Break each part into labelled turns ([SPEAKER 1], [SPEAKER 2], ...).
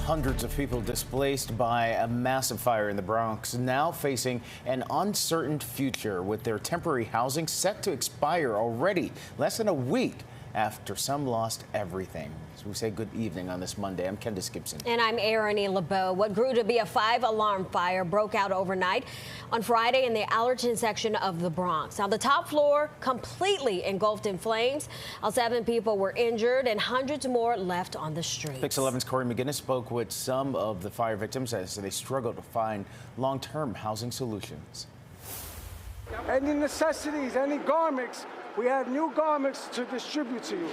[SPEAKER 1] Hundreds of people displaced by a massive fire in the Bronx, now facing an uncertain future with their temporary housing set to expire already, less than a week after some lost everything. So we say good evening on this Monday. I'm Candace Gibson.
[SPEAKER 2] And I'm Erin LeBeau. What grew to be a 5-alarm fire broke out overnight on Friday in the Allerton section of the Bronx. Now, the top floor completely engulfed in flames. 7 people were injured and hundreds more left on the streets.
[SPEAKER 1] Pix 11's Corey McGinnis spoke with some of the fire victims as they struggle to find long-term housing solutions.
[SPEAKER 3] Any necessities, any garments, we have new garments to distribute to you.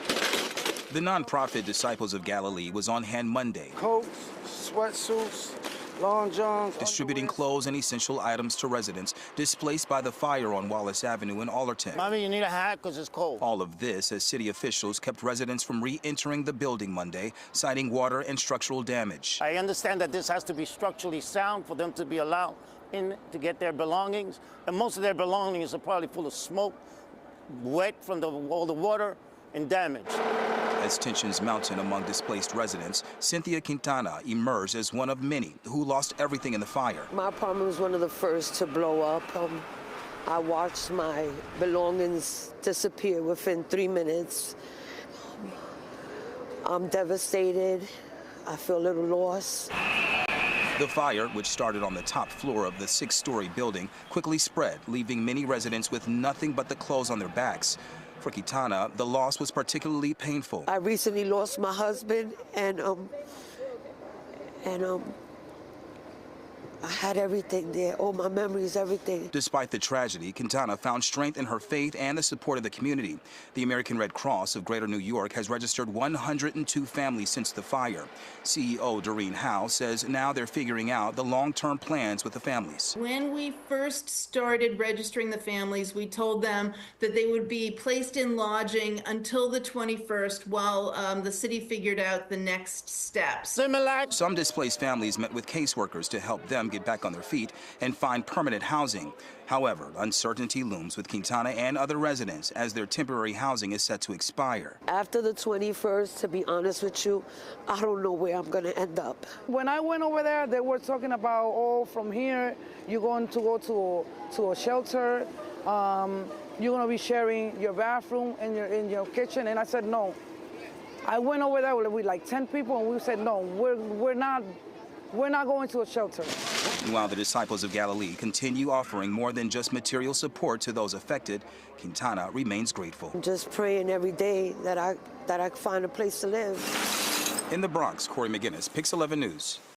[SPEAKER 4] The nonprofit Disciples of Galilee was on hand Monday.
[SPEAKER 3] Coats, sweatsuits, long johns.
[SPEAKER 4] Distributing clothes and essential items to residents displaced by the fire on Wallace Avenue in Allerton.
[SPEAKER 5] Mommy, you need a hat because it's cold.
[SPEAKER 4] All of this as city officials kept residents from re-entering the building Monday, citing water and structural damage.
[SPEAKER 5] I understand that this has to be structurally sound for them to be allowed in to get their belongings. And most of their belongings are probably full of smoke, wet from all the water, and damage.
[SPEAKER 4] As tensions mounted among displaced residents, Cynthia Quintana emerged as one of many who lost everything in the fire.
[SPEAKER 6] My apartment was one of the first to blow up. I watched my belongings disappear within 3 minutes. I'm devastated. I feel a little lost.
[SPEAKER 4] The fire, which started on the top floor of the 6-story building, quickly spread, leaving many residents with nothing but the clothes on their backs. For Quintana, the loss was particularly painful.
[SPEAKER 6] I recently lost my husband, and I had everything there, all my memories, everything.
[SPEAKER 4] Despite the tragedy, Quintana found strength in her faith and the support of the community. The American Red Cross of Greater New York has registered 102 families since the fire. CEO Doreen Howe says now they're figuring out the long-term plans with the families.
[SPEAKER 7] When we first started registering the families, we told them that they would be placed in lodging until the 21st while the city figured out the next steps.
[SPEAKER 4] Some displaced families met with caseworkers to help them get back on their feet and find permanent housing. However, uncertainty looms with Quintana and other residents as their temporary housing is set to expire.
[SPEAKER 6] After the 21st, to be honest with you, I don't know where I'm going to end up.
[SPEAKER 3] When I went over there, they were talking about, oh, from here, you're going to go to a shelter. You're going to be sharing your bathroom and in your kitchen. And I said, no. I went over there with like 10 people, and we said, no, we're not going to a shelter.
[SPEAKER 4] While the Disciples of Galilee continue offering more than just material support to those affected, Quintana remains grateful.
[SPEAKER 6] I'm just praying every day that I find a place to live.
[SPEAKER 4] In the Bronx, Corey McGinnis, Pix 11 News.